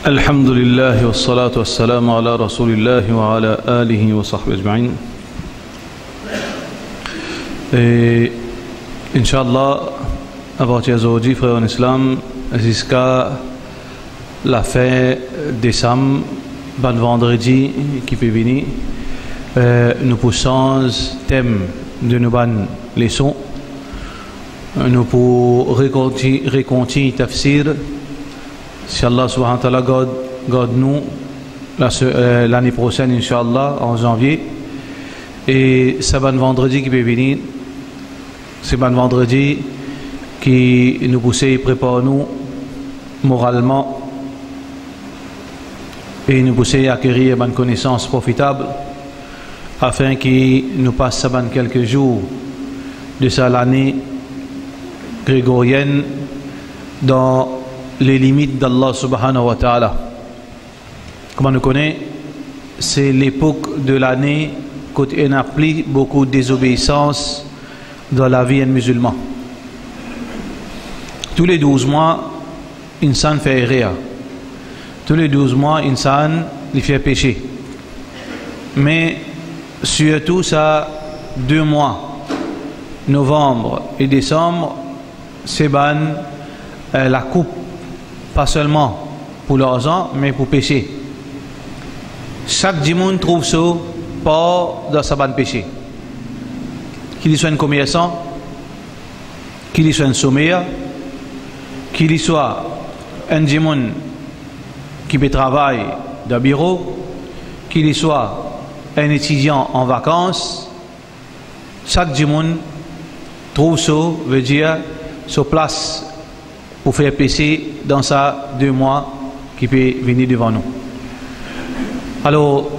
الحمد لله والصلاة والسلام على رسول الله وعلى آله وصحبه أجمعين. Inch'Allah, à partir d'aujourd'hui, frères en islam, jusqu'à la fin décembre, bon vendredi qui peut venir, nous poussons le thème de nos bonnes leçons. Nous pour recontinuer tafsir. Si Allah subhanahu wa ta'ala garde nous l'année prochaine, Inch'Allah, en janvier. Et c'est bon vendredi qui peut venir. C'est bon vendredi qui nous pousse et prépare nous moralement et nous pousse à acquérir une connaissance profitable afin qu'il nous passe quelques jours de l'année grégorienne dans les limites d'Allah subhanahu wa ta'ala. Comme on nous connaît, c'est l'époque de l'année où il y a beaucoup de désobéissance dans la vie musulmane. Tous les 12 mois, insan fait rien. Tous les 12 mois, insan il fait péché. Mais surtout ça, 2 mois, novembre et décembre, c'est la coupe. Pas seulement pour l'argent, mais pour pécher. Chaque dimanche trouve ça pas dans sa bonne péché. Qu'il soit un commerçant, qu'il soit un sommaire, qu'il soit un dimanche qui peut travailler dans le bureau, qu'il soit un étudiant en vacances, chaque dimanche trouve ça, veut dire, sur place pour faire pécher dans ces 2 mois qui peut venir devant nous. Alors,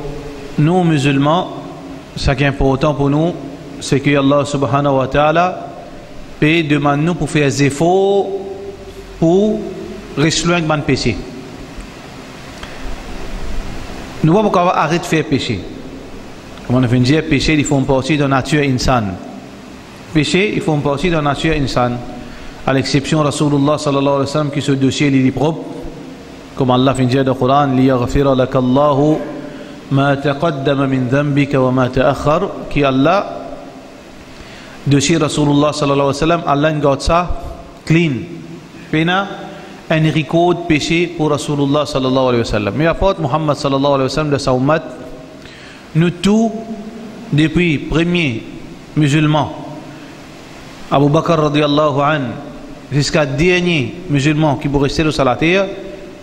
nous musulmans, ce qui est important pour nous, c'est que Allah subhanahu wa ta'ala peut demander nous pour faire des efforts pour rester loin de péché. Nous ne pouvons pas arrêter de faire péché. Comme on a fait dire, péché, il faut une partie de la nature insane. Péché, il faut une partie de la nature insane. À l'exception de Rasulullah sallallahu alayhi wa sallam qui ce dossier il est propre, comme Allah fait dire dans le Coran, liyaghfira laka Allahu ma taqaddama min dhanbika wa ma ta'akhkhar, qui Allah dossier Rasulullah sallallahu alayhi wa sallam, Allah garde ça clean, pena un record péché pour Rasulullah sallallahu alayhi wa sallam. Mais apporte Muhammad sallallahu alayhi wa sallam de sa ummat, nous tous depuis premier musulman Abu Bakr radiyallahu anhu jusqu'à dernier musulman qui peut rester sur la terre,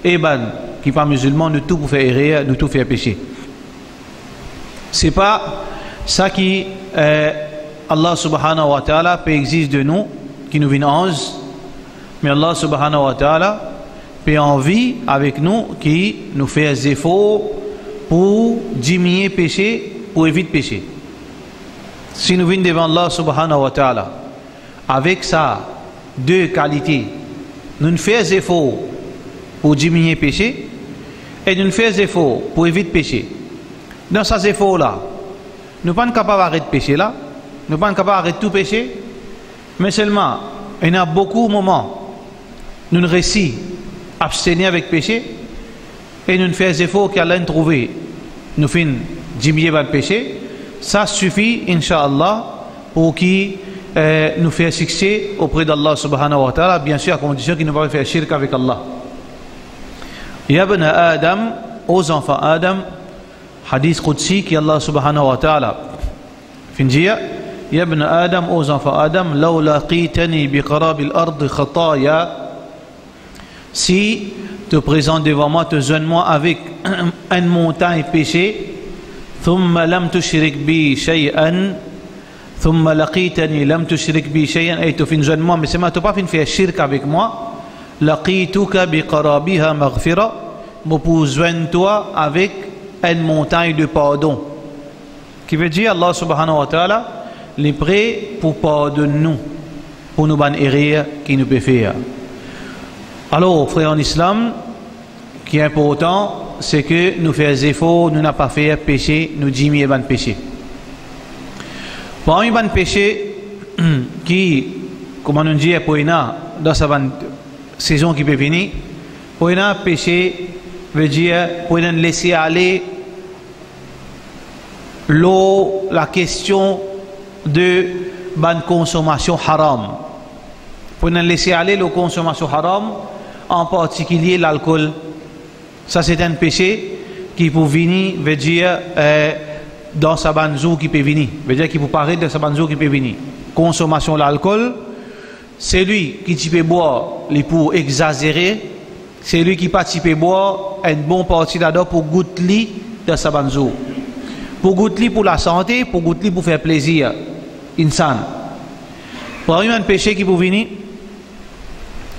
et qui n'est pas musulman, nous tout pour faire errer, nous tout faire pécher. C'est pas ça qui Allah subhanahu wa ta'ala peut exiger de nous, qui nous vient ange, mais Allah subhanahu wa ta'ala peut envie avec nous, qui nous fait des efforts pour diminuer péché, pour éviter péché. Si nous venons devant Allah subhanahu wa ta'ala avec ça, 2 qualités, nous faisons des efforts pour diminuer le péché et nous faisons des efforts pour éviter le péché. Dans ces efforts-là, nous ne sommes pas capables d'arrêter le péché là, nous ne sommes pas capables d'arrêter tout péché, mais seulement, il y a beaucoup de moments, nous réussissons à abstenir avec le péché et nous faisons des efforts qu'Allah a trouvé, nous faisons diminuer le péché, ça suffit, Inch'Allah, pour qu'il nous fait succès auprès d'Allah subhanahu wa ta'ala, bien sûr à condition qu'il ne va pas faire shirk avec Allah. Ya ibn Adam, aux enfants Adam, hadith Qudsi qui Allah subhanahu wa ta'ala fin dire, Ya ibn Adam, aux enfants Adam, law laqitani bi qarab al-ard khataya, si te présentes devant moi, te jeûne moi avec une montagne péché, thumma lam tushrik bi shay'an, ثم لقيتني لم تشرك بي شيئا أي تفين جن moi mais c'est ma pas fin faire shirk avec moi لقيتك بقرابها مغفرة me pour joindre toi avec une montagne de pardon qui veut dire Allah subhanahu wa ta'ala les prêts pour pardonner nous pour nous ban erreur qui nous peut faire. Alors frères en islam, qui est important c'est que nous faisons des efforts, nous n'avons pas fait péché, nous diminuons ban péché. Parmi les péchés qui, comme on dit, dans sa saison qui peut venir, pour un péché veut dire pour nous laisser aller l'eau, la question de bonne consommation haram. Pour nous laisser aller la consommation haram, en particulier l'alcool. Ça c'est un péché qui peut venir, veut dire dans sa banzou qui peut venir, veut dire qui peut paraître dans sa banzou qui peut venir. Consommation de l'alcool, c'est lui qui peut boire les pour exagérer, c'est lui qui peut boire une bonne partie d'ador pour goûter dans sa banzou. Pour goûter pour la santé, pour goûter pour faire plaisir. Insan. Pour un péché qui peut venir,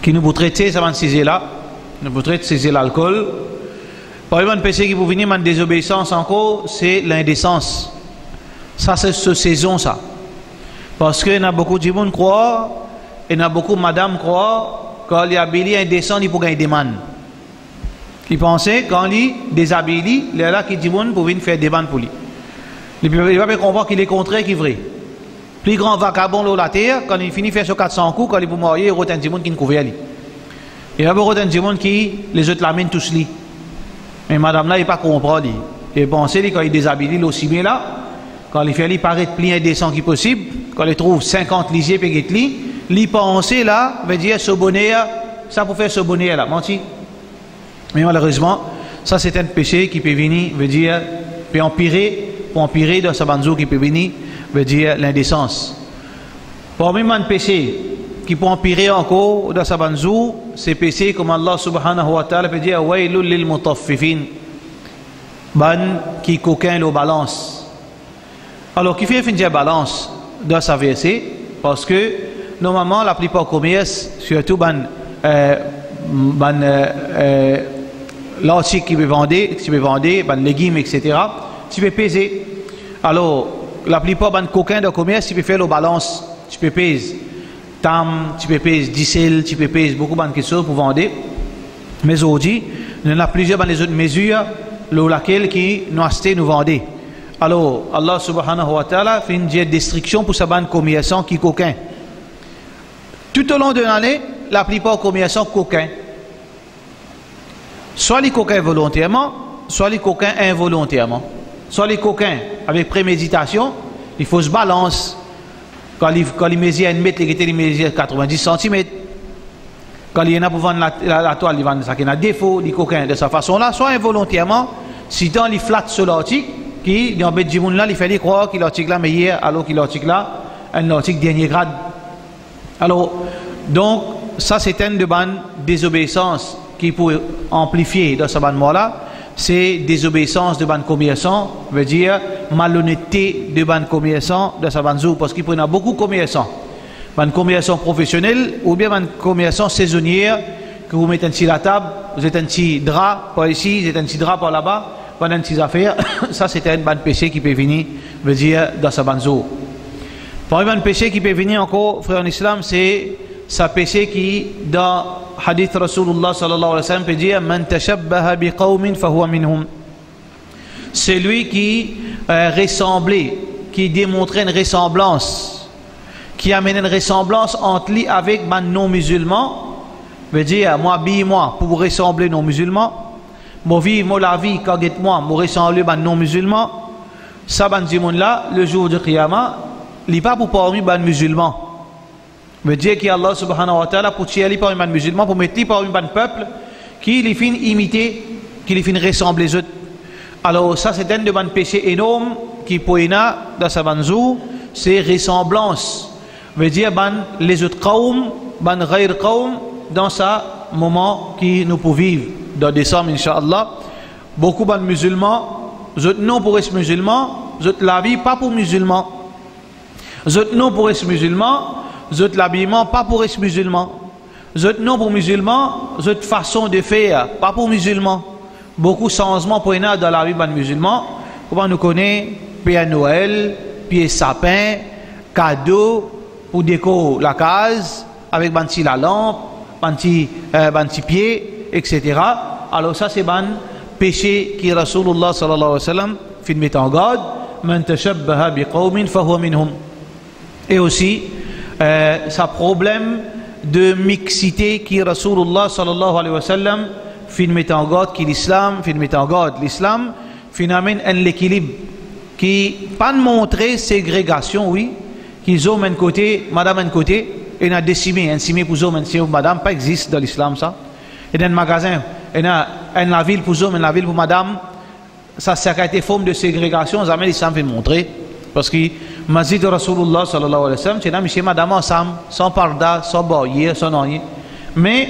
qui nous peut traiter, ça va nous là, nous peut traiter saisir l'alcool. Par exemple, un péché qui peut venir, une désobéissance encore, c'est l'indécence. Ça, c'est ce saison, ça. Parce qu'il y a beaucoup de gens qui croient, et il y a beaucoup de madame croient, quand il y a béli indécent, il faut gagner des man. Qui pensaient, quand il déshabille, il y a là qui dit pour venir faire des bandes pour lui. Il ne va pas comprendre qu'il est contraire qui est vrai. Plus grand vagabond de la terre, quand il finit de faire sur 400 coups, quand il est marié, il y a des gens qui ne couvrent pas. Il y a beaucoup de gens qui les autres l'amènent tous lui. Mais madame là, il ne pas comprendre. Il pense quand il déshabille aussi bien là, quand il fait lui paraître plus indécent qui possible, quand il trouve 50 lisiers péguet lui, il pense là, veut dire ce bonnet, ça pour faire ce bonnet là, menti. Mais malheureusement, ça c'est un péché qui peut venir, veut dire, peut empirer dans sa banzou qui peut venir, veut dire l'indécence. Parmi les péchés qui peut empirer encore dans sa banzou, c'est péché comme Allah subhanahu wa ta'ala peut dire wailul lil mutaffifin, ban qui coquin le balance. Alors qui fait dire balance dans sa verset parce que normalement la plupart commerces, surtout l'article qui veut vendre, ban légumes etc. Tu peux peser. Alors la plupart des coquins de commerce, tu peux faire le balance, tu peux peser. Tam, tu peux payer 10, tu peux payer beaucoup de choses pour vendre. Mais aujourd'hui, il y a plusieurs autres mesures lesquelles qui nous acheter nous vendre. Alors, Allah subhanahu wa ta'ala fait une destruction pour sa bande commerçants qui coquin. Tout au long de l'année, la plupart commerçants coquins. Soit les coquins volontairement, soit les coquins involontairement. Soit les coquins avec préméditation, il faut se balancer. Quand il mesure 1 mètre, il mesure 90 cm. Quand il y en a pour vendre la toile, il vend ça qui a défaut, il coquin de sa façon-là, soit involontairement, si tant il flatte sur l'article, qui, dans le monde là, il fait croire qu'il l'article là meilleur, alors qu'il l'article là, un article dernier grade. Alors, donc, ça c'est une de bonne désobéissance qui peut amplifier dans ce moment-là. C'est désobéissance de ban commerçant, veut dire malhonnêteté de ban commerçant de sa banzou, parce qu'il y a beaucoup de commerçants. Ban commerçant professionnel ou bien ban commerçant saisonnier, que vous mettez un petit la table, vous êtes un petit drap par ici, vous êtes un petit drap par là-bas, pendant une petite affaire, ça c'est un ban péché qui peut venir, veut dire dans sa banzou. Par un péché qui peut venir encore, frère en islam, c'est sa péché qui, dans hadith Rasulullah sallallahu alayhi wa sallam, peut dire man tashabbaha biqawmin fahuwa minhum. C'est lui qui ressemblait, qui démontrait une ressemblance, qui amène une ressemblance entre lui avec man non-musulman, veut dire moi habille-moi pour ressembler non-musulman, moi vis moi la vie quand moi moi ressembler man non-musulman. Ça ban monde là le jour de Qiyamah, il n'est pas pour parmi ban musulmans. Veut dire qu'Allah subhanahu wa ta'ala pour tirer parmi les musulmans, pour mettre parmi les peuple qui les fin imiter, qui les fin ressembler les autres. Alors ça c'est un de mes péchés énormes qui peut y avoir dans sa banzou, c'est ressemblance. Veut dire les autres qawm, ghayr qawm, dans ce moment qui nous peut vivre dans décembre inshallah. Beaucoup de musulmans, les autres non pour être musulmans, les autres la vie pas pour musulmans. Les autres non pour être musulmans, les autres l'habillement pas pour être musulmans. Les autres non pour musulmans, les autres façon de faire pas pour musulmans. Beaucoup de changements pour dans la vie des musulmans. Comment nous connaissons Père Noël, pied sapin, cadeau pour décorer la case avec banti la lampe, banti pied, etc. Alors ça c'est un péché qui Rasulullah sallallahu alayhi wa sallam fait mettre en garde. Man tashabbaha biqawmin fahuwa minhum. Et aussi ça problème de mixité qui Rasulullah sallallahu alayhi wa sallam fin mettre en garde qui l'islam, fin mettre en garde l'islam, fin amène un l'équilibre qui pas montrer ségrégation, oui, qu'ils ont un côté, madame un côté, et n'a décimé, un cimé pour hommes, un madame, pas existe dans l'islam ça. Et dans un magasin, et dans la ville pour hommes, et la ville pour madame, ça a été forme de ségrégation, jamais l'islam fait montrer. Parce que Masjid de Rasulullah sallallahu alayhi wa sallam, c'est là, monsieur, madame ensemble, sans parda, sans boyer, sans rien. Mais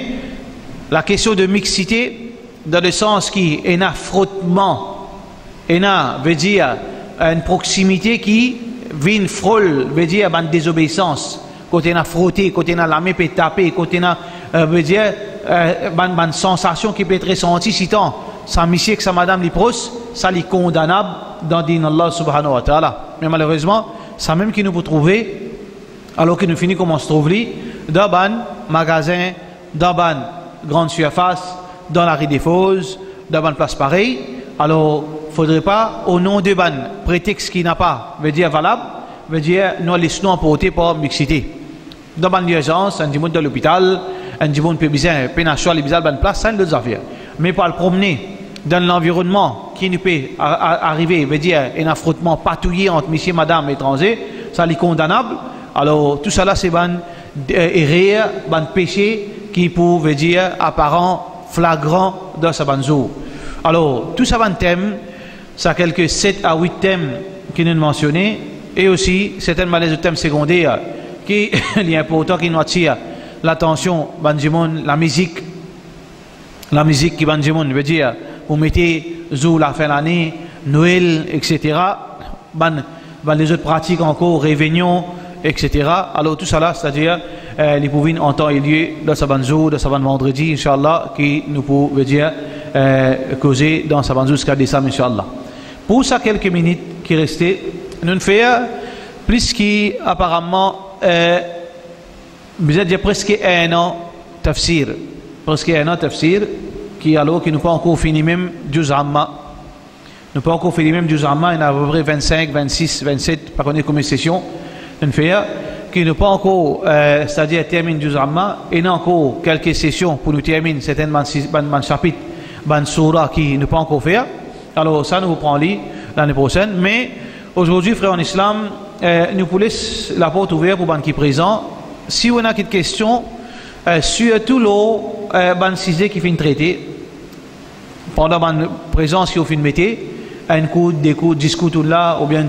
la question de mixité, dans le sens qui est un frottement, veut dire une proximité qui vient frôle, veut dire une désobéissance. Côté na frotté, côté na lamé peut taper, côté na veut dire une sensation qui peut être ressentie si tant ça monsieur que sa madame li pros, ça li condamnable dans din Allah subhanahu wa ta'ala. Mais malheureusement, ça même qui nous peut trouver alors que nous finissons comment se trouve li dans un magasin, dans une grande surface, dans la rue des Fosses, dans une place pareille. Alors, faudrait pas au nom de ban prétexte qui n'a pas veut dire valable, veut dire nous laissons emporter par mixité. Dans une urgence, un dimanche dans l'hôpital, un dimanche peut bien pénachoir les bizarres dans place, ça d'autres affaires. Mais pour le promener dans l'environnement qui nous peut arriver, veut dire un affrontement patouillé entre monsieur, madame, étranger, ça est condamnable. Alors tout ça là c'est un erreur, un péché qui peut dire apparent, flagrant dans sa banzo. Alors tout ça un thème, ça quelques 7 à 8 thèmes qui nous mentionnés et aussi certains malaises de thèmes secondaires qui est important qui nous attire l'attention, la musique qui veut dire vous mettez zou la fin de l'année, Noël, etc. Les autres pratiques encore, réunions, etc. Alors tout ça là, c'est-à-dire les pouvines en temps et lieu dans sa banzou, dans sa vendredi, Inch'Allah, qui nous peut dire causer dans sa banzou jusqu'à décembre, Inch'Allah. Pour ça, quelques minutes qui restaient, nous faisons plus qu'apparemment vous êtes presque un an tafsir, qui alors qui nous pas encore fini même juz amma. Nous pas encore fini même juz amma, il y a à peu près 25, 26, 27, pas connaître combien de sessions. Nous faisons qui nous pas encore, c'est-à-dire termine juz amma, et il y a encore quelques sessions pour nous terminer certains chapitres, surah qui nous pas encore fait. Alors ça nous vous prend l'année prochaine, mais aujourd'hui, frères en islam, nous vous laissons la porte ouverte pour les qui présent. Si on a des questions, surtout l'eau, sujet qui finit traiter, pendant la présence qui finit mettre, un coup, des coups, discuter là, ou bien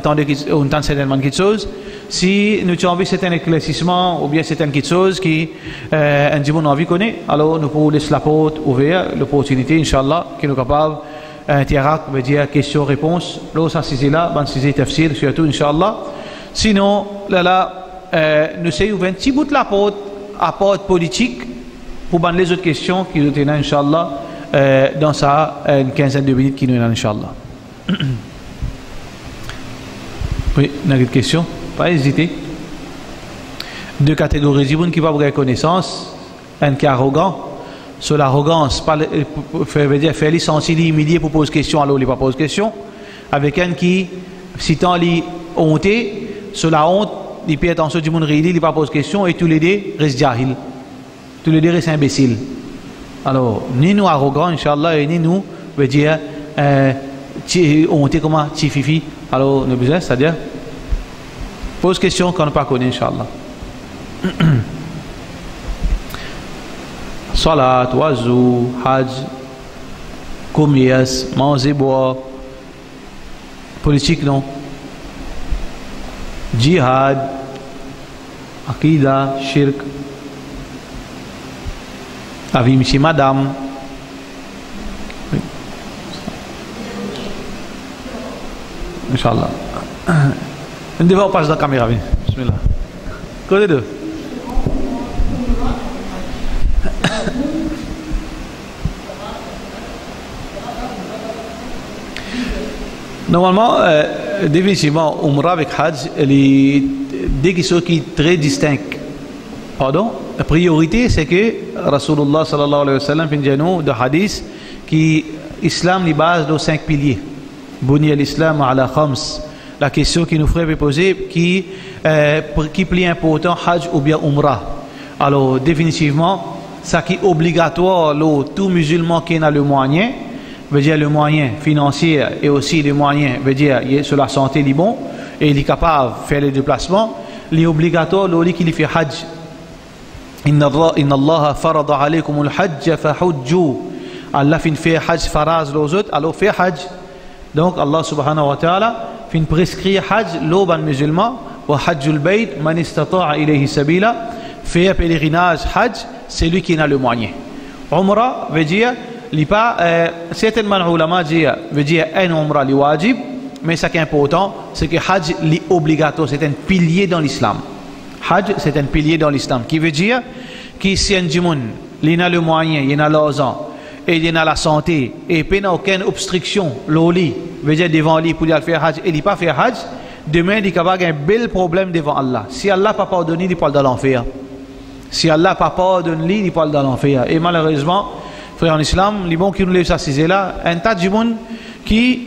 on entend certainement quelque chose. Si nous avons envie certains éclaircissements, ou bien certaines quelque chose qui un petit peu envie connaît, alors nous pouvons laisser la porte ouverte, l'opportunité, Inch'Allah, qui nous capable interact, veut dire question réponse. Là, ça c'est là, sujet tafsir, surtout, Inch'Allah. Sinon, nous essayons un petit bout de la porte, à porte politique, pour les autres questions qui nous tiennent, Inch'Allah, dans ça, une quinzaine de minutes qui nous tiennent, Inch'Allah. Oui, on a des questions? Pas hésiter. Deux catégories, il y a qui va avoir connaissance, un qui est arrogant. Sur l'arrogance, veut dire faire sentir humilié pour poser question, alors il ne pas poser question. Avec un qui, si tant il honté, sur la honte, il paie attention du monde il ne pas poser question, et tous les deux restent jahil. Tous les deux restent imbéciles. Alors, ni nous arrogants, Inch'Allah, et ni nous, veut dire, honté comment, tififi. Alors, nous besoin, c'est-à-dire, pose question qu'on ne pas connaît, Inch'Allah. Salat, wazou, hajj, commerce, manger, boire, politique, non. Jihad, akida, shirk, avis monsieur, madame. Inch'Allah. On devrait passer dans la caméra. Bismillah. Côté deux. Normalement, définitivement, Umrah avec Hajj, les deux questions qui sont très distinctes. Pardon? La priorité, c'est que Rasulullah sallallahu alayhi wa sallam fait de hadith qui Islam les base de 5 piliers. Buni al-Islam ala khams. La question qui nous ferait poser qui est plus important, Hajj ou bien Umrah. Alors, définitivement, ça qui est obligatoire, tout musulman qui a le moyen, veut dire le moyen financier et aussi le moyen, veut dire sur la santé, il est bon, et il est capable de faire les déplacements, il est obligatoire, qu'il fait hajj. Inna Allah farada alaykum al-hajj fahujju. Allah fait hajj faraz les autres, alors fait hajj. Donc Allah subhanahu wa ta'ala fait prescrit hajj l'auban musulman, wa hajjul bayt man istata'a ilayhi sabila, fait un pèlerinage hajj, c'est lui qui a le moyen. Umrah veut dire, certainement ulama veut dire un umrah li wajib, mais ce qui est important, c'est que hajj li obligatoire, c'est un pilier dans l'islam. Hajj, c'est un pilier dans l'islam, qui veut dire que si un djimoun, il a le moyen, il a l'argent, et il a la santé, et il n'a aucune obstruction, l'oli, veut dire devant lui pour lui faire hajj, et il n'a pas fait hajj, demain il va avoir un bel problème devant Allah. Si Allah n'a pas pardonné, il parle dans l'enfer. Si Allah n'a pas pardonné, il parle dans l'enfer. Et malheureusement, frère en islam, les bons qui nous laissent assiser là, un tas de djimoun qui,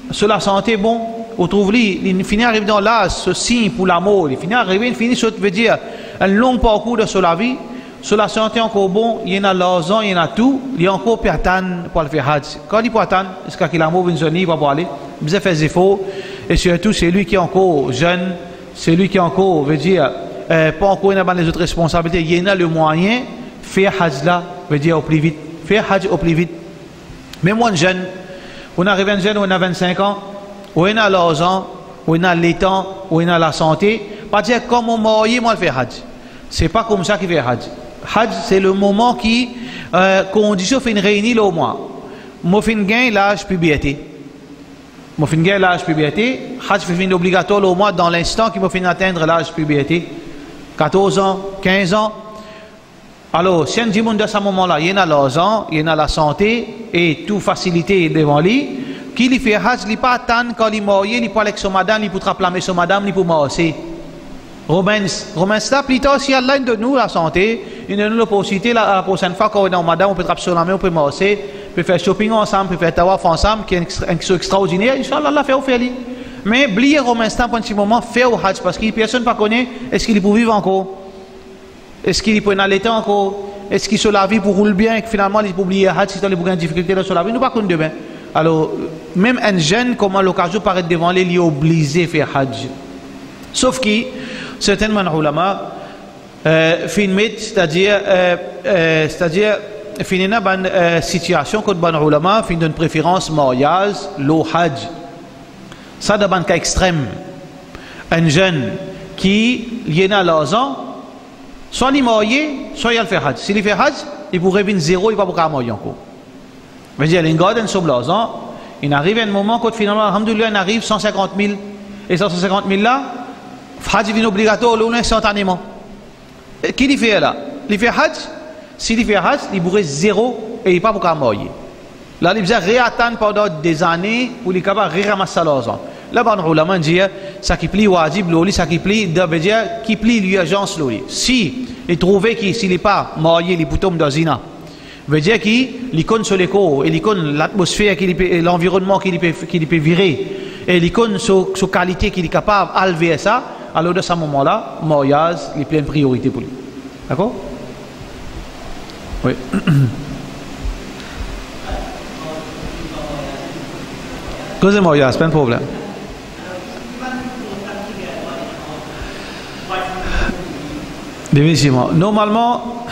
sur la santé, bon, on trouve lui, il finit arriver dans l'âge, ce signe pour la mort, il finit arriver, il finit, ça veut dire, un long parcours de sur la vie, sur la santé encore bon, il y en a l'argent, il y en a tout, il y a encore pertan pour le faire hajj. Quand il pertan, est-ce qu'il a mot, il va pas aller, il fait des efforts, et surtout, c'est lui qui est encore jeune, c'est lui qui est encore, veut dire, pas encore il a les autres responsabilités, il y en a le moyen, faire hajj là, veut dire au plus vite, faire hajj au plus vite. Mais moi, jeune, on arrive un jeune, on a 25 ans, on a l'argent, on a les temps, on a la santé, pas dire comme on marié, moi, le faire hajj. C'est pas comme ça qu'il fait hajj. Hajj, c'est le moment qui condition fait une réunion au mois. Moi, fin gain l'âge puberté. Moi, fin gain l'âge puberté. Hajj fait une obligatoire au mois dans l'instant qu'il m'a fait atteindre l'âge puberté. 14 ans, 15 ans. Alors, si un djimoun de ce moment-là, il y en a l'argent, il y en a la santé et tout facilité devant lui, qui lui fait hajj, il n'est pas attendre quand il est marié, il n'est pas avec son madame, il peut trapper son madame, il peut marcher. Romains là, plus tard, si Allah donne nous la santé, il donne nous l'opportunité, la prochaine fois quand on est en madame, on peut trapper sur la main, on peut marcher, on peut faire shopping ensemble, on peut faire tawaf ensemble, qui est une chose extraordinaire, Inch'Allah, Allah fait au faire. Mais oubliez Romains là, pendant ce moment, faire au hajj, parce que personne ne connaît, est-ce qu'il peut vivre encore? Est-ce qu'il peut aller encore? Est-ce qu'il sur la vie pour rouler bien et que finalement il peut oublier hajj si il a des difficultés sur la vie? Nous ne pouvons pas demain. Alors, même un jeune, comment l'occasion paraît devant lui, il est obligé de faire hajj. Sauf que, certainement, ulama, c'est-à-dire, finina ban situation que ban ulama fin d'une préférence mariage, le hajj. Ça, c'est un cas extrême. Un jeune qui, il a l'argent, soit il est marié, soit il fait hajj. S'il fait hajj, il pourrait venir zéro, il ne va pas marier encore. Je veux dire, il garde son l'argent, il arrive à un moment quand finalement, alhamdoulilah, il arrive 150 000. Et 150 000 là, hajj est obligatoire, instantanément. Et qui il fait là? Il fait hajj. S'il fait hajj, il pourrait zéro et il ne va pas marier. Là, il va réattendre pendant des années pour qu'il capable de ramasser l'argent. Là, les ulama disent ça qui plie wajib, ça qui plie, qui plie l'urgence. Si il trouvait que s'il n'est pas marié, il peut tomber dans zina. Veut dire qu'il connaît sur l'écho, il connaît l'atmosphère, l'environnement qu'il peut virer, et il connaît sa qualité qu'il est capable d'élever ça. Alors, de ce moment-là, mariage est pleine priorité pour lui. D'accord? Oui. Cause de mariage, pas de problème. Définitivement. Normalement,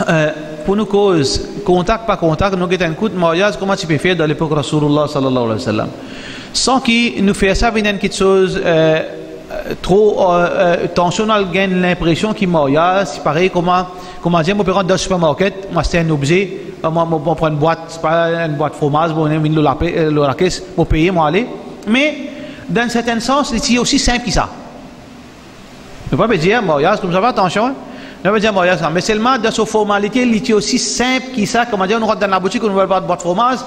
pour nous cause, contact, pas contact, nous avons un coup de mariage, comment tu peux faire dans l'époque de Rasulullah sallallahu alayhi wa sallam. Sans qu'il nous fasse ça, il y a quelque chose trop tensionnel, gagne l'impression qu'il mariage, c'est pareil, comment dire, moi, dans le supermarket, moi, c'est un objet, moi, je prends une boîte, pas une boîte de fromage, je vais la caisse, je vais payer, moi, aller. Mais, dans un certain sens, c'est aussi simple que ça. Je ne peux pas dire, mariage, comme ça va, attention, je veux dire mariage, mais seulement dans sa formalité, il est aussi simple que ça, comme on dit, on rentre dans la boutique, on va avoir une boîte de fromage,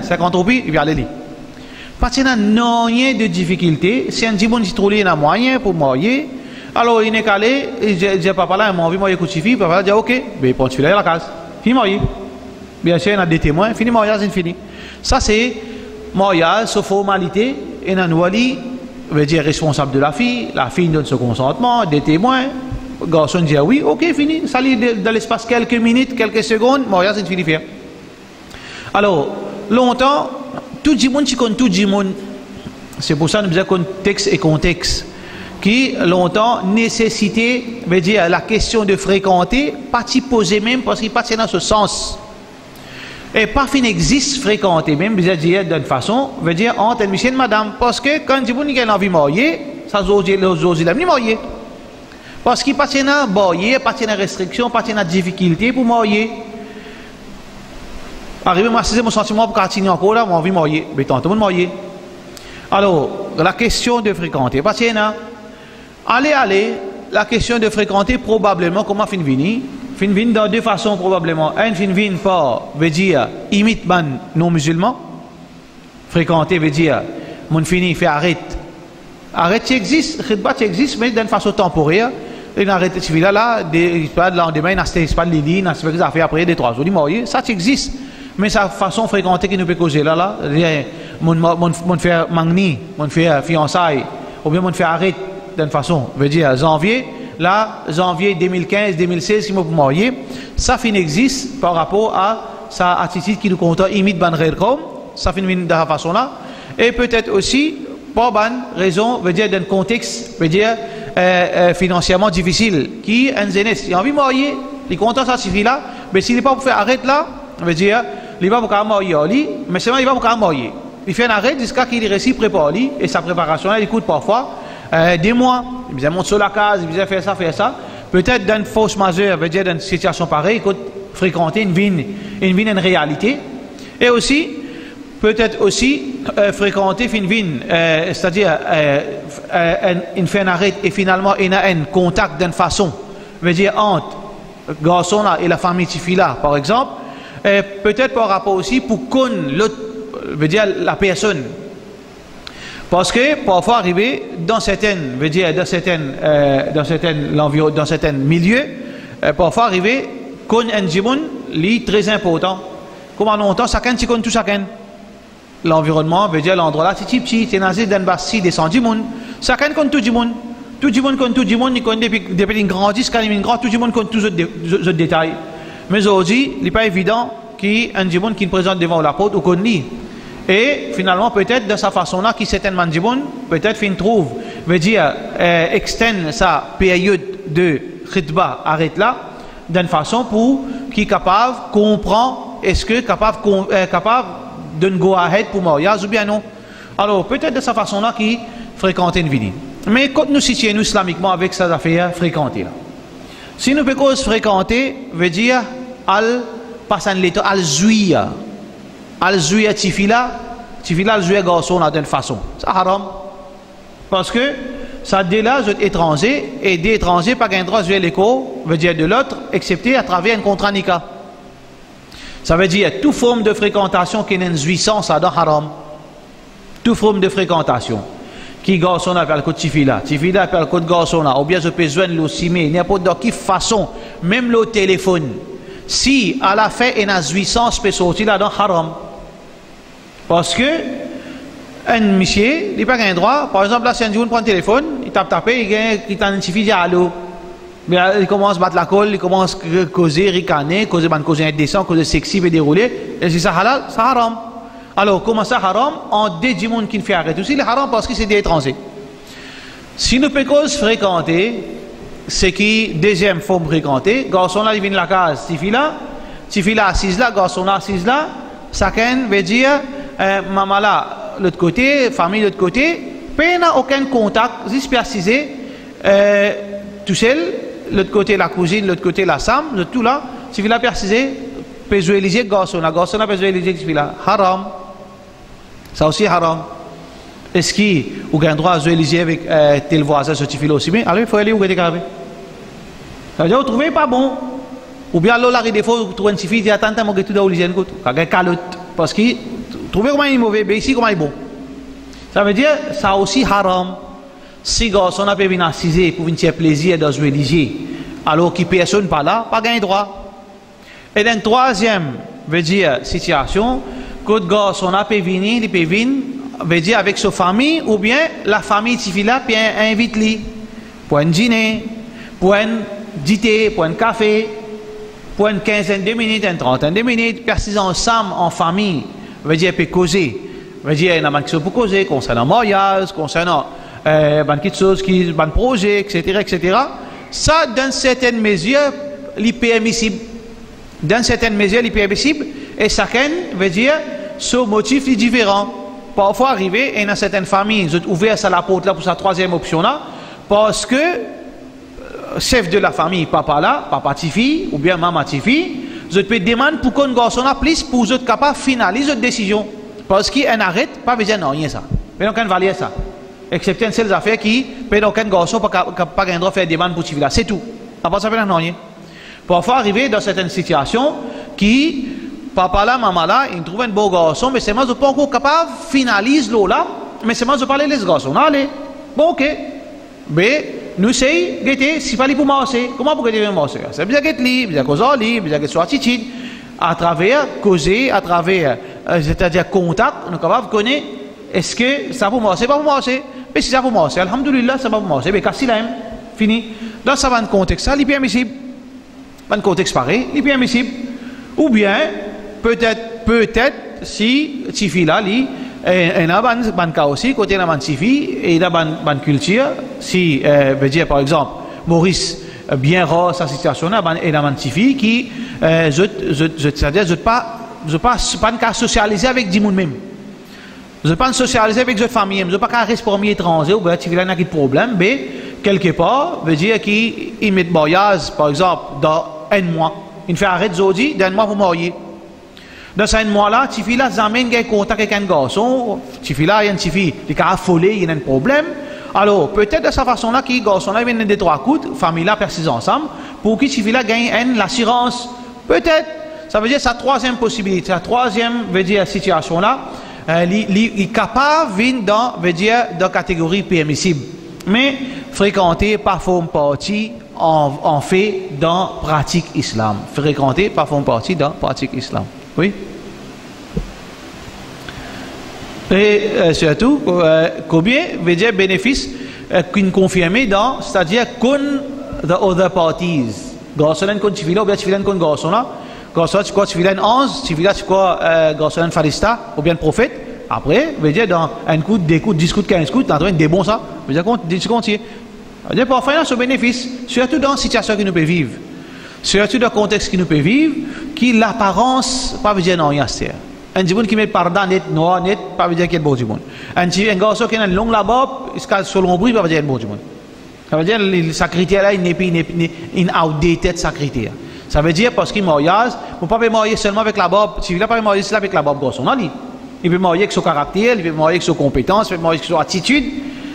50 roupies, il va aller lire. Parce qu'il n'y a rien de difficulté. Si un djibon dit trouver un moyen pour marier, alors il est calé, il dit papa là, il m'a envie de marier avec une fille, papa dit ok, mais il prend celui-là à la case, fini marié. Bien sûr, il y a des témoins, fini mariage, c'est fini. Ça c'est mariage, sous formalité, et un wali veut dire responsable de la fille donne son consentement, des témoins, garçon dit oui, ok, fini. Ça lit dans l'espace quelques minutes, quelques secondes, mariage c'est fini faire. Alors, longtemps, tout le monde, tout le monde, c'est pour ça que nous disons contexte et contexte, qui longtemps nécessité, veut dire la question de fréquenter, pas t'y poser même parce qu'il passe dans ce sens. Et pas fin existe fréquenter, même, vous dire d'une façon, veut dire entre monsieur et madame, parce que quand tu dis qu'il a envie de marier, ça ose la marier. Parce qu'il passe dans marier, passe dans restriction, passe dans difficulté pour marier. Arrivé, moi, c'est mon sentiment pour continuer encore là, moi, envie de marier. Mais tant, tout le monde marier. Alors, la question de fréquenter, parce que allez, la question de fréquenter, probablement, comment fin venir? Fin venir dans deux façons, probablement. Un fin venir par, veut dire, imite ban non-musulman. Fréquenter veut dire, mon fini fait arrête. Arrête, ça existe, khidba, ça existe, mais d'une façon temporaire. Il arrête civil là, il pas de lendemain, il n'a pas de lili, il n'a pas de affaires après 2-3 jours, il marié, ça existe. Mais sa façon fréquenter qui nous peut causer là, mon faire magni, mon faire fiançailles, ou bien mon faire arrêt d'une façon, veut dire janvier 2015, 2016, qui m'a marié, ça fin existe par rapport à sa attitude qui nous compte imite ban comme, ça fin de la façon là, et peut-être aussi pour ban raison, veut dire d'un contexte, veut dire financièrement difficile, qui un jeunesse, il a envie de marier, il est content ça suffit là, mais s'il n'est pas pour faire arrêt là, veut dire il va pour marier, mais seulement il va pour marier. Il fait un arrêt jusqu'à qu'il réussit prépare lui et sa préparation elle coûte parfois des mois. Il vient monter sur la case, il vient faire ça. Peut-être dans une fausse majeure, veut dire dans une situation pareille, il coûte fréquenter une réalité. Et aussi, peut-être aussi fréquenter une vie, c'est-à-dire il fait un arrêt et finalement il a un contact d'une façon, veut dire entre garçon là et la famille Tifi là, par exemple. Peut-être par rapport aussi pour connaître l'autre, veut dire la personne, parce que parfois arriver dans certains milieux, parfois arriver connaître un djimoun li très important. Comment longtemps chacun tu connais tout chacun. L'environnement veut dire l'endroit là c'est petit, c'est nasé d'un bassi descend djimoun. Chacun connaît tout djimoun. Tout djimoun connaît tout djimoun, il connaît depuis une grandisse quand il grand, tout djimoun connaît tous les détails. Mais aujourd'hui, il n'est pas évident qu'un djimoun qui présente devant la porte ou qu'on lit. Et finalement, peut-être de sa façon-là, qui certainement djimoun, peut-être fin trouve, veut dire externe sa période de khitba, arrête là, d'une façon pour qui est capable, comprend, est-ce que capable de go ahead pour mariage ou bien non. Alors, peut-être de sa façon-là qui fréquente une vie. Mais quand nous situons nous islamiquement avec ces affaires fréquentées là. Si nous pouvons fréquenter, veut dire al passer l'état al zouia tifila al zouia garçon là d'une façon. C'est haram. Parce que ça dès là vous êtes étranger et des étrangers pas gain droit jouer l'écho, veut dire de l'autre, excepté à travers un contrat nika. Ça veut dire toute forme de fréquentation qui est une jouissance ça dans haram. Toute forme de fréquentation. Qui garçon appelle le côté tifila appelle le côté garçon là, ou bien je peux joindre l'ossimé, n'importe de quelle façon, même le téléphone. Si à la fin une jouissance peut sortir là dans haram. Parce que un monsieur, il n'a pas un droit, par exemple là si un jour prend le téléphone, il tape, il t'identifie, il dit allô. Il commence à battre la colle, il commence à causer, ricaner, causer indécent, causer sexy, et dérouler, et si ça halal, c'est haram. Alors, comment ça haram? En deux gens qui ne fait arrêter aussi, le haram parce que c'est des étrangers. Si nous pouvons fréquenter, c'est qui, deuxième forme fréquenter, garçon là, il vient de la case, Tifi là, assise là, garçon là, assise là, chacun veut dire, maman là, l'autre côté, famille l'autre côté, puis n'a aucun contact, juste préciser, tout seul, l'autre côté la cousine, l'autre côté la sam, tout là, Tifi là préciser, peut jouer les garçon là peut jouer les Tifi là, haram. Ça aussi haram. Est-ce qu'il ou a un droit à jouer les avec tel voisin ce Tifi là aussi bien? Alors il faut aller où est carré. Ça veut dire vous trouvez pas bon. Ou bien là la des fois vous trouvez un Tifi dit attends moi que tout dans les écoute, caga calotte parce que trouvez comment il est mauvais, mais ici comment il est bon. Ça veut dire ça aussi haram. Si garçon a pas venir assiser pour venir plaisir dans jouer les alors qu'il personne pas là, pas gain droit. Et dans troisième veut dire situation que garçon a pas venir, il peut venir veut dire avec sa famille ou bien la famille Tifi là puis invite lui pour un dîner, pour un dîner, pour un café, pour une quinzaine de minutes, une trentaine de minutes, persistent ensemble en famille, veut dire peut causer, veut dire il y a des choses pour causer concernant le mariage, concernant des choses qui, des projets, etc., etc. Ça, dans certaines mesures, il est permissible. Dans certaines mesures, il est permissible, et chacun veut dire ce motif est différent. Parfois arrivé, et dans certaines familles, ils ont ouvert ça la porte là pour sa troisième option là, parce que chef de la famille, papa là, papa Tifi, ou bien maman Tifi, vous pouvez demander pour qu'on garçon là plus pour vous être capable de finaliser votre décision. Parce qu'il arrête, pas besoin de rien ça. Mais donc, on va lire ça. Excepté une seule affaire qui, peut donc un garçon pas de droit faire demande pour Tifi là. C'est tout. À part ça, pas rien. Parfois arriver dans certaines situations qui, papa là, maman là, ils trouvent un beau garçon, mais c'est moi, je ne suis pas encore capable de finaliser l'eau là, mais c'est moi, je parle les garçons. Allez, bon, ok. Mais, nous c'est guetter si fallait pour marcher comment pour guetter marcher c'est bien guetter libre bien causer libre bien guetter attitude à travers causer à travers c'est-à-dire contact on est capable de connaître est-ce que ça pour marcher pas pour marcher mais si ça pour marcher alhamdoulilah ça va pour marcher mais casser là fini dans ça va un contexte ça il est permissible un contexte pareil il est permissible ou bien peut-être si Tifi là et là ban cas aussi côté la Tifi et la ban culture si veut dire par exemple Maurice bien rare sa situation là et la Tifi qui c'est-à-dire je pas qu'à socialiser avec du monde même je pas socialiser avec votre famille je pas qu'à rester premier étranger ou bien Tifi là n'a pas de problème mais quelque part veut dire qu'il met mariage par exemple dans un mois il fait arrêt aujourd'hui d'un mois vous mariez. Dans ce mois-là, Tifi là, zamène un contact avec un garçon, Tifi là, il y a un Tifi, il est affolé, il y a un problème. Alors, peut-être de cette façon-là, qui garçon là, il vient de trois coups, famille là, persiste ensemble, pour que Tifi là gagne l'assurance. Peut-être, ça veut dire sa troisième possibilité, sa troisième, veut dire, situation là, il est capable de venir dans la catégorie permissible. Mais, fréquenter, pas forme partie, en fait, dans pratique islam. Fréquenter, pas forme partie, dans pratique islam. Oui. Et surtout, combien veut dire bénéfice qu'une confirmé dans, c'est-à-dire qu'on the other parties. Garçon qu'on tu là ou bien tu qu'on garçon là. Garçon tu quoi tu viens 11, tu viens tu quoi garçon farista ou bien prophète. Après, veut dire dans un coup, des coups, 10 coups, 15 coups, t'as des bons ça. Veut dire qu'on dit veut dire parfois il y a ce bénéfice, surtout dans la situation que nous pouvons vivre. Surtout dans le contexte que nous pouvons vivre, qui l'apparence, pas veut dire non, il y a ça. Un petit qui met pardon net, noir net, pas veut dire qu'il y a bon du monde. Un garçon qui a une longue là-bas, il se sur l'ombre, pas veut dire qu'il y a bon du monde. Ça veut dire que sa critère là, il n'est pas une outdated sa critère. Ça veut dire parce qu'il mariage, il ne peut pas marier seulement avec la barbe, si il n'a pas marié avec la barbe garçon, non, il peut marier avec son caractère, il peut marier avec ses compétences, il peut marier avec son attitude.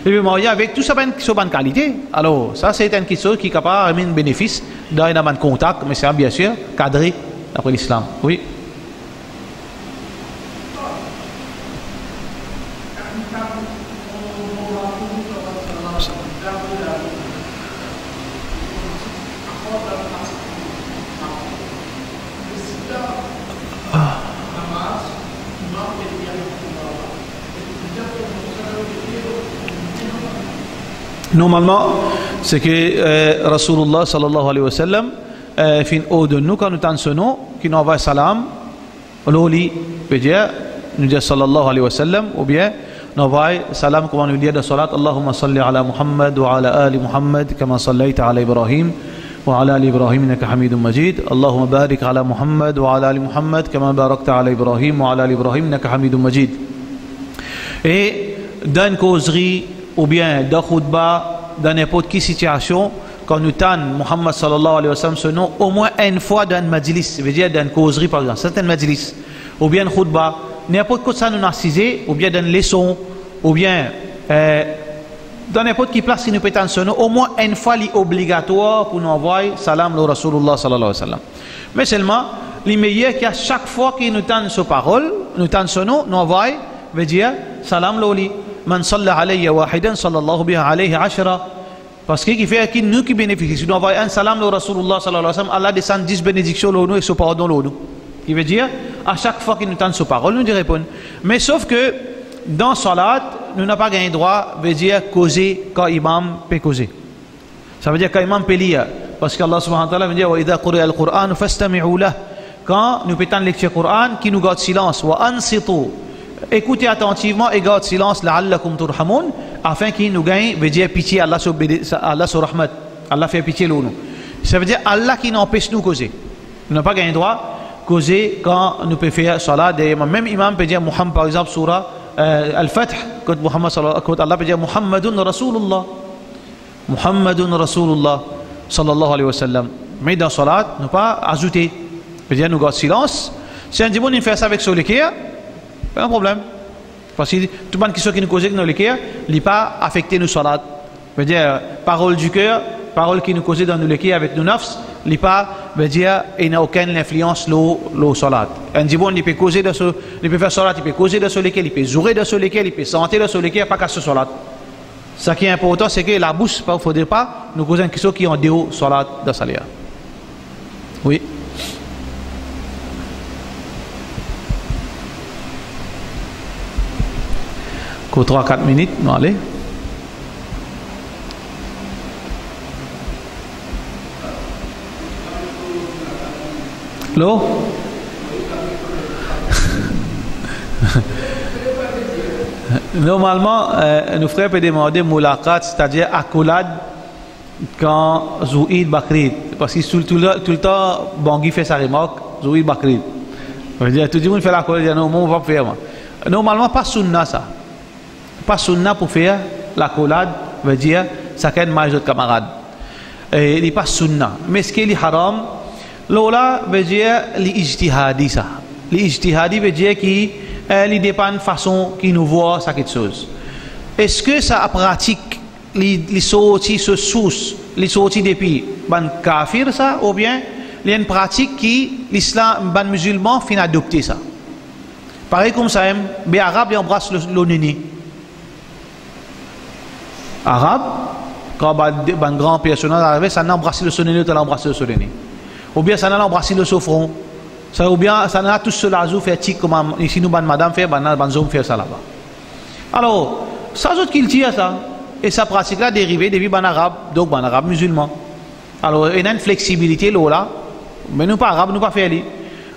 Il peut marier avec tout ça qui sont bonne qualité. Alors, ça, c'est une chose qui est capable d'amener un bénéfice dans un contact, mais c'est bien sûr cadré d'après l'islam. Oui. Normalement, c'est que Rasulullah sallallahu alayhi wa sallam fin haut de nous quand nous t'enseignons qui nous envoie salam l'oli peut dire nous dit sallallahu alayhi wa sallam ou bien nous envoie salam comment nous dit de salat Allahumma salli ala Muhammad wa ala ali Muhammad kama sallaita ala Ibrahim wa ala ali Ibrahim innaka Hamidum Majid Allahumma barik ala Muhammad wa ala ali Muhammad kama barakta ala Ibrahim wa ala ali Ibrahim innaka Hamidum Majid. Et dans une causerie ou bien dans khutbah, dans n'importe quelle situation, quand nous tannons Muhammad sallallahu alayhi wa sallam ce nom, au moins une fois dans une majlis, ça veut dire dans une causerie par exemple, certaines majlis, ou bien khutbah, n'importe quoi ça nous narcisé, ou bien dans une leçon, ou bien dans n'importe quelle place qui nous peut tannent ce nom, au moins une fois il est obligatoire pour nous envoyer salam le Rasulullah sallallahu alayhi wa sallam. Mais seulement, les meilleurs qu'à chaque fois qu'ils nous tannent ce parole, nous tannent ce nom, nous envoient, veut dire salam l'oli. Man salla alayya wahidan sallallahu biha alayhi ashra. Parce qu'il fait que nous qui bénéficions, si nous envoyons un salam au Rasulullah sallallahu alayhi wa sallam, Allah descend 10 bénédictions au nous et ce pardon au nous. Il veut dire, à chaque fois qu'il nous tente ce parole, nous y répondons. Mais sauf que, dans salat, nous n'avons pas gagné droit, veut dire, causer quand imam peut causer. Ça veut dire quand imam peut lire, parce qu'Allah subhanahu wa ta'ala veut dire wa idha quri'a al-Qur'an fastami'u lahu, quand nous pétons lecture Coran, qui nous garde silence, wa ansitu, écoutez attentivement et garde silence, la'allakum turhamun, afin qu'il nous gagne, veut dire pitié, Allah sur rahmat, Allah fait pitié nous. Ça veut dire Allah qui n'empêche nous causer. Nous n'avons pas gagné droit causer quand nous pouvons faire salat. Même imam peut dire Muhammad, par exemple, surah Al-Fath, quand Allah peut dire Muhammadun Rasulullah, Muhammadun Rasulullah, sallallahu alayhi wa sallam. Mais dans salat, nous pas ajouter. Peut dire nous garde silence. Si un dimanche il fait ça avec son l'équerre, pas un problème. Parce que tout le monde qui nous cause avec nos l'équerre, il n'est pas affecté nos salat. Veut dire parole du cœur, parole qui nous cause dans nos l'équerre avec nos nafs, il n'est pas, veut dire, il n'a aucune influence le salat. Un dimanche il peut causer de ce, il peut faire salat, il peut causer de ce l'équerre, il peut jouer de ce l'équerre, il peut sentir de ce l'équerre, pas qu'à ce salat. Ce qui est important, c'est que la bouche, il ne faudrait pas nous causer une question qui en déo salat de salia. Oui. Qu'au 3-4 minutes, nous allons. L'eau. Normalement, nos frères peuvent demander moulakat, c'est-à-dire accolade quand Zouïd Bakrid. Parce que tout le temps, Bangui fait sa remarque, Zouïd Bakrid. Tout le monde fait l'accolade, il dit non, on va pas faire. Normalement, pas sunna ça. Pas sunna pour faire l'accolade, veut dire, ça qu'est mal d'autres camarades. Il n'est pas sunna. Mais ce qui est haram, Lola veut dire l'ijtihadi ça. L'ijtihadi veut dire qu'il dépend de façon qui nous voit ça quelque chose. Est-ce que ça pratique les sorties se source, les sorties depuis ban kafir ça ou bien il y a une pratique qui l'islam ban musulman fin adopter ça. Pareil comme ça même, les arabes ils embrassent le nini. Arabe quand ban grand personnage arrivé ça n'a embrassé le sonné, tu l'as embrassé le sonné. Ou bien ça n'a embrassé le sofron. Ça ou bien ça n'a tout cela zou fait tic comme ici nous ban madame fait ban homme faire ça là-bas. Alors, ça autres qu'il tire ça et sa pratique là dérivée depuis ban arabe, donc ban arabe musulman. Alors, il y a une flexibilité là, mais nous pas arabe, nous pas faire lui.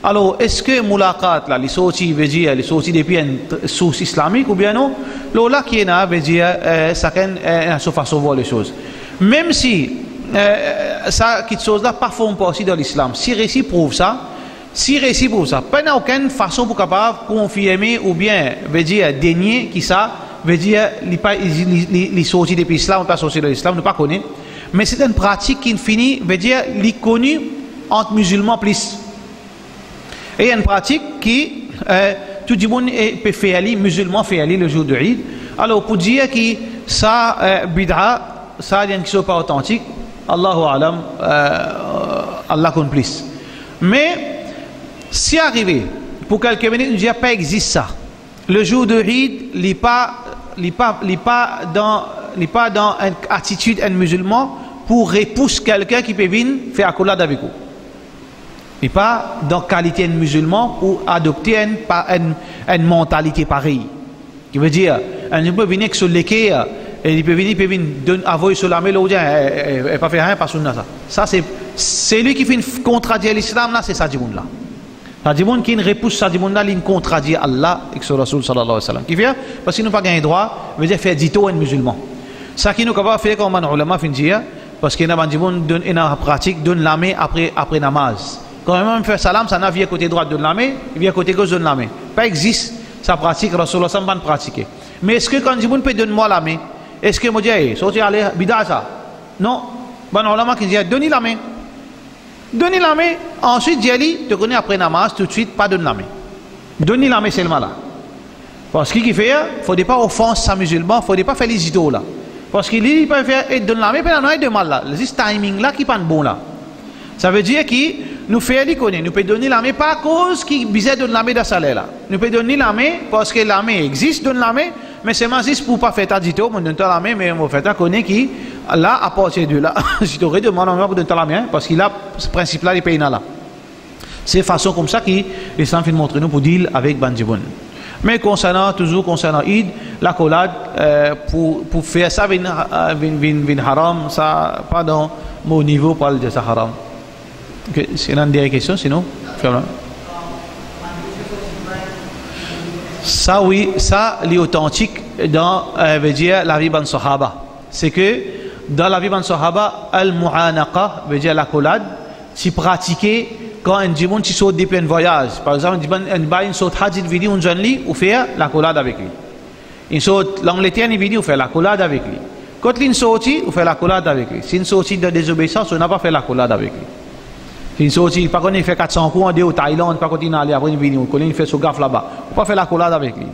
Alors, est-ce que moulakat là, les sorties veut dire les sorties depuis une source islamique ou bien non? Là qui est là veut dire ça une façon de voir les choses. Même si ça quelque chose là pas font partie de l'islam. Si récit prouve ça, pas aucune façon pour capable confirmer ou bien veut dire dénier qui ça veut dire les sorties depuis l'islam ou pas sorties de l'islam, nous pas connaît. Mais c'est une pratique qui finit veut dire les connus entre musulmans plus. Et il y a une pratique qui tout le monde peut faire musulman faire le jour de Eid. Alors pour dire que ça bid'a, ça il y a une chose pas authentique. Allahu alam, Allah connaît plus. Mais si arrivé pour quelques minutes, il n'y a pas existe ça. Le jour de Eid, il n'est pas dans une attitude un musulman pour repousser quelqu'un qui peut venir faire accolade avec vous. Il n'est pas dans qualité de musulman pour adopter une mentalité pareille. Qui veut dire, un peut venir sur l'équerre et il peut venir avoir sur la main et pas faire rien par sunna ça. Ça c'est lui qui fait contredire l'islam là, c'est ça du monde là. Ça du monde qui repousse ça du monde là, il contredit Allah et son Rasul sallallahu alayhi wa sallam. Qui fait parce qu'il n'a pas gagné droit, veut dire faire dito un musulman. Ça qui nous capable faire comme un ulama fin dire parce qu'il y a des gens donne une pratique donne la main après namaz. Quand même fait salam, ça n'a vient côté droit de la main, il vient côté gauche de la main. Pas existe sa pratique Rasulullah sallallahu alayhi wa sallam pratiquer. Mais est-ce que quand des gens peut donner moi la main, est-ce que moi dis sortir aller bid'a ça? Non. Bon ulama qui dit donnez la main. Donnez la main, ensuite dis te connais après namaz tout de suite pas donner la main. Donnez la main seulement là. Parce qu'il fait, faut pas offenser sa musulman, faut pas faire les idoles là. Parce qu'il peut faire et donner la main, mais il y a de mal là. C'est timing là qui pas bon là. Ça veut dire que nous fait les connaître, nous peut donner la main pas à cause qui bisait donner la main dans salaire là. Nous peut donner la main parce que la main existe, donne la main, mais c'est juste pour pas faire ta dito, on donne la main, mais on fait ta connaître qui là à partir de là, je t'aurais demandé pour donner la main parce qu'il a ce principe là les pays là. C'est façon comme ça qui l'islam fait montrer nous pour deal avec Bandjiboun. Mais toujours concernant Eid, la collade, pour faire ça, vin haram, ça, pas dans mon niveau pour le dire ça haram. C'est une dernière question, sinon, ça oui, ça l'authentique dans veut dire la vie ban sahaba. C'est que dans la vie ban sahaba, al-mu'anaqa veut dire la collade, si pratiquer quand un dimanche qui saute des pleins voyages. Par exemple, un saute hadith vidéo un jeune lit ou faire la collade avec lui. Il saute l'Angleterre une vidéo ou faire la collade avec lui. Quand il sorti ou faire la collade avec lui. Si il sorti de désobéissance, on n'a pas fait la collade avec lui. Il sorti, par contre, il fait 400 coups en deux au Thaïlande, par contre, il allait après une vidéo, il fait son gaffe là-bas. On pas faire la collade avec lui.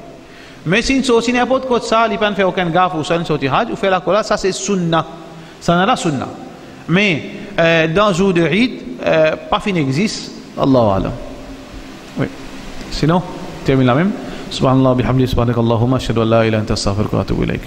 Mais si il sorti n'importe quoi de ça, il ne peut pas faire aucun gaffe ou ça, il sorti hajj, ou faire la collade, ça c'est sunnah. Ça n'est pas sunnah. Mais dans le jour de Eid, pas fin existe. Allahu Alam. Oui. Sinon, termine la même. Subhanallah, bihamdi, subhanakallahumma, ashhadu an la ilaha illa anta astaghfiruka wa atubu ilayk.